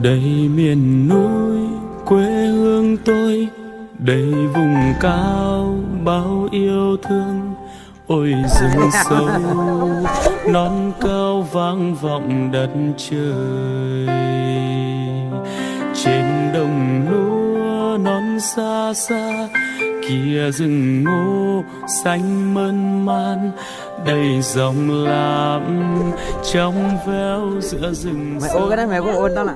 Đây miền núi quê hương tôi, đây vùng cao bao yêu thương. Ôi rừng sâu non cao vang vọng đất trời, trên đồng lúa non xa xa kia rừng ngô xanh mơn man, đầy dòng lam trong veo giữa rừng mày sâu. ôn cái đấy mày cũng ôn tao nè.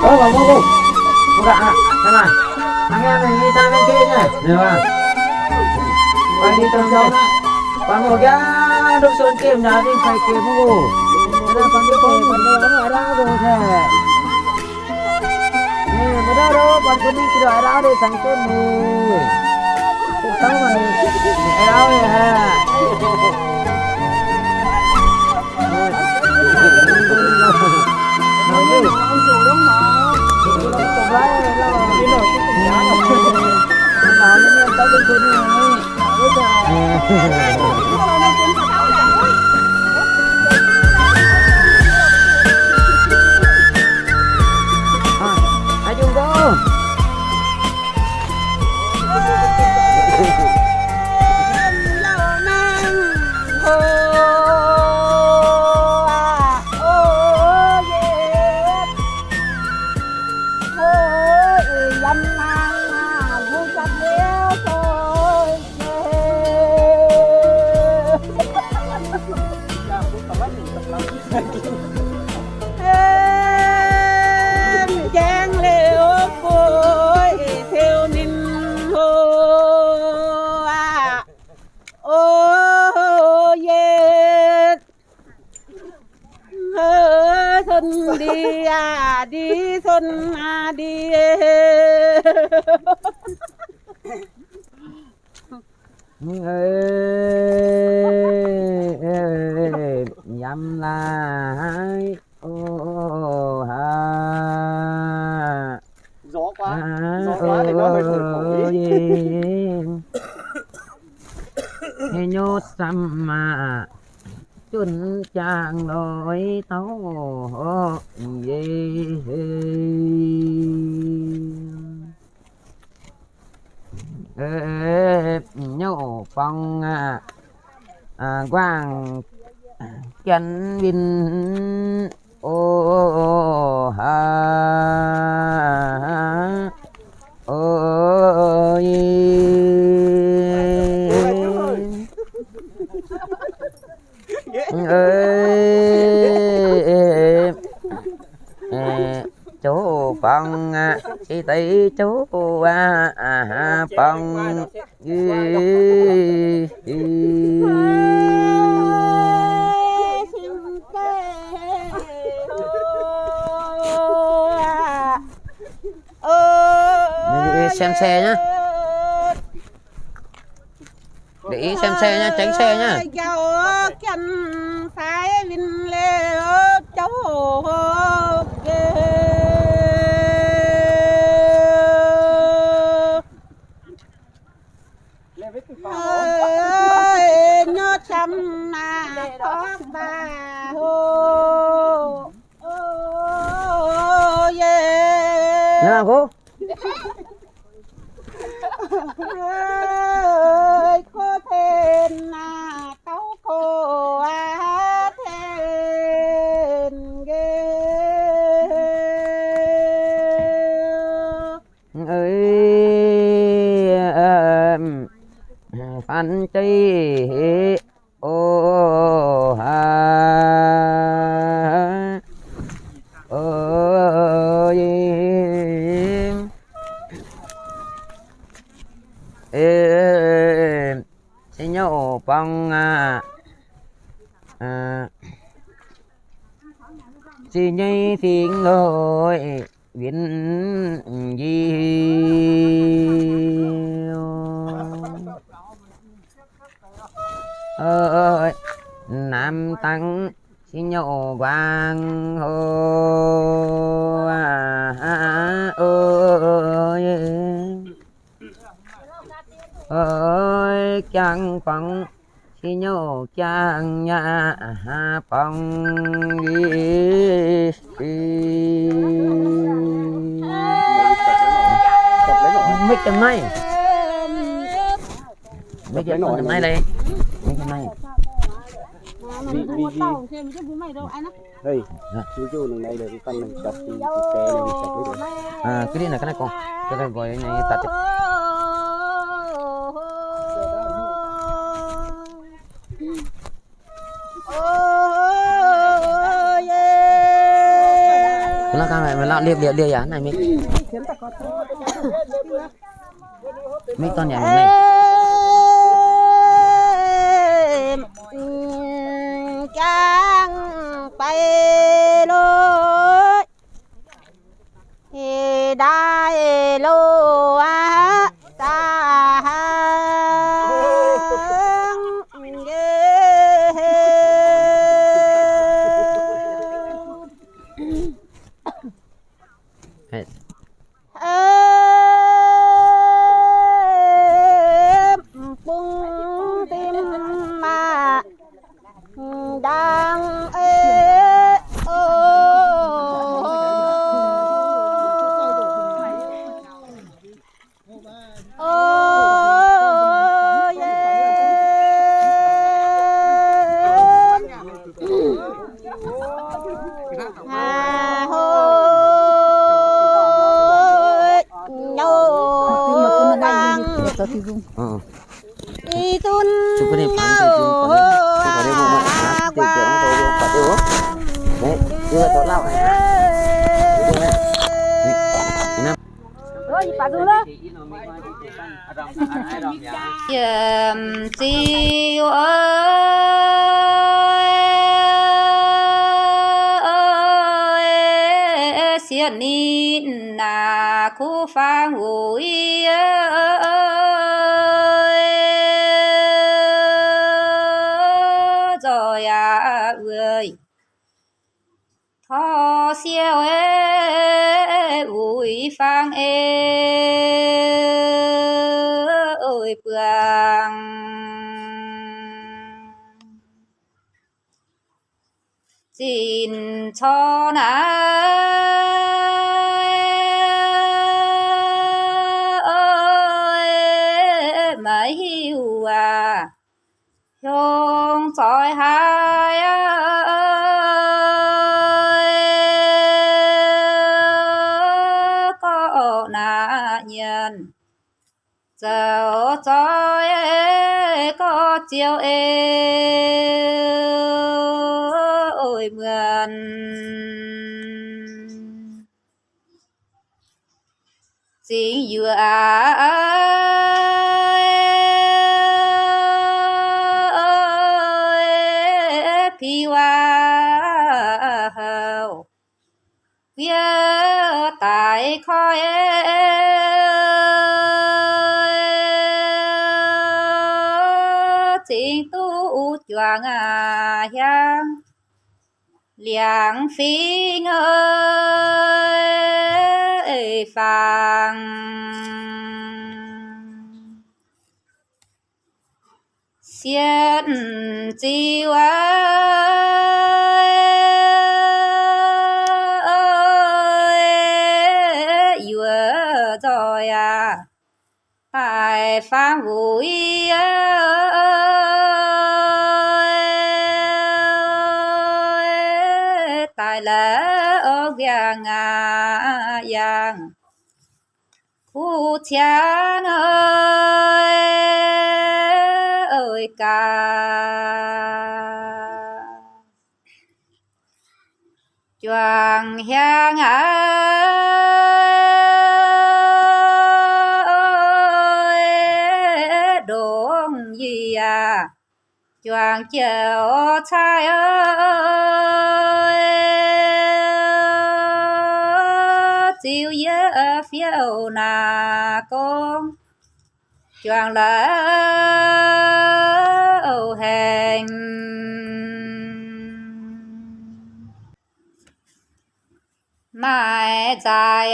Ô bà cô gạ xem nào, anh em mình đi sang bên kia nhá, được không? Quay đi tầm sông đó, còn một cái đúc sơn kiếm nhà đi phải kiếm ngủ, nó còn đi về còn đi ở ngoài đó rồi thế. Nè mà đâu còn có đi cái đoạn đó để sang tên mùi, cái tao mà ở đâu vậy ha? Ông chủ đúng mà. Tôi cũng lấy là cái nồi cái cục đá rồi. Nó nên tao đi chơi này. Bây giờ. Hãy chung cô. Giang liễu phôi theo ninh hô ô yeah xuân đi đi xuân đi Nhắm lại ô ha gió quá thì nó hơi thổi phổi đi nhốt xăm mà chun chàng lối tấu gì nhổ phong quang chân vinh ô ha ô chú phong y tí chú phong xem xe nhá, để ý xem xe nhá, tránh xe nhá. Giao chân phải vinh lê cháu nhớ chăm là tóc bà hô yeah Nha cô. ơi có thêm là tấu cô thêm ghê ơi phan chi ô ha ơi xin nhổ phong xin nhây phiêng lôi viên gì ơi nam tăng xin nhổ quang hô ơi chẳng phong xin nhổ chẳng nhà phong đi chấm này mấy cái con chấm này đây mấy cái này đây chú này đây là con này chọc thì té này chọc đấy à cái này là cái này con cái này gọi này ta chụp là cái này mà lão liệp liệp giá này mấy con nhà này giang bay lối đại lô á ta bung tim mà đang đi tuân nào chiều ơi xiên nín na khu phang hủi rồi à ơi thọ siêu ủi phang ơi bường xin cho na ơi mấy hiu à hương soi hai có na nhân giờ soi có chiều ơi mượn xin vừa hầu phía tại khói chính tu choàng hiang liang phi ơi phàng xiên chiêu rồi à tại phang vui tại lẽ ở giang giang khu chán ơi ca choàng hiang đồn gì à choàng chiều trai ơi chiều nhớ phiêu nà con choàng lỡ hành mai dài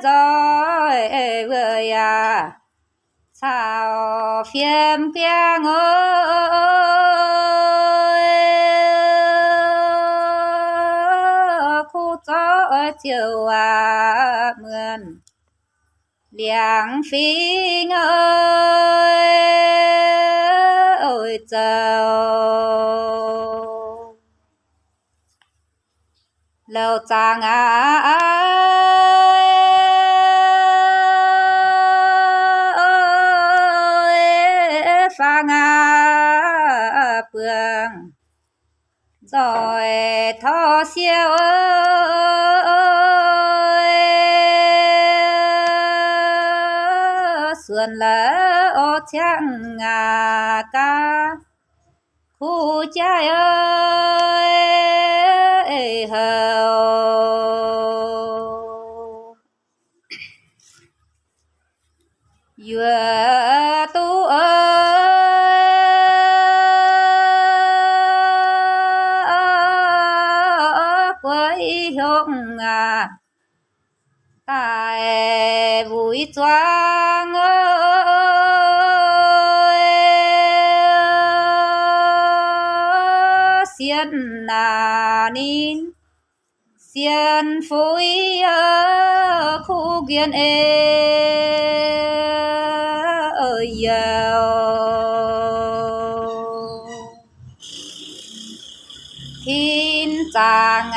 rồi vừa à sao phiền phiền ơi chiều mượn liang phiêng ơi châu lâu chàng phang bường rồi thọ siêu xuân lỡ ô chẳng ca khu trai ơi hầu vừa tu quấy hồng tại vui choang xiên nín xiên phối khu kiên ơi giàu thiên chàng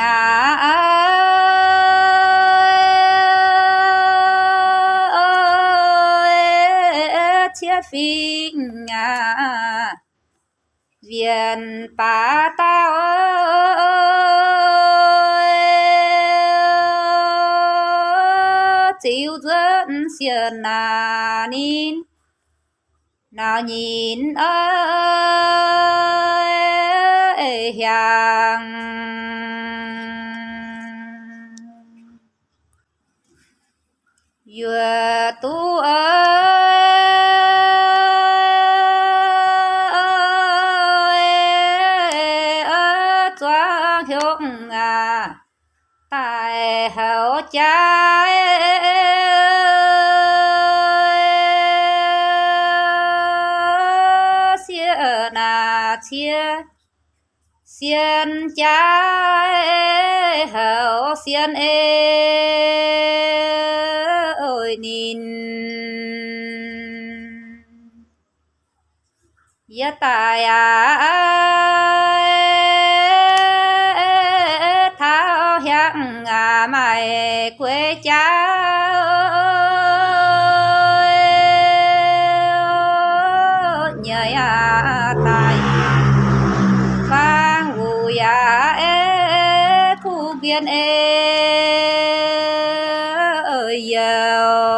chia phiêng viện ba tao chịu dẫn xiên nín nào nhìn ơi hàng vừa tu choang hướng tại hậu trái chia xiên trái hậu xiên ơi nín ya tài thao 향 mày quê cha nhờ tài phang vui thu kiên ơi giàu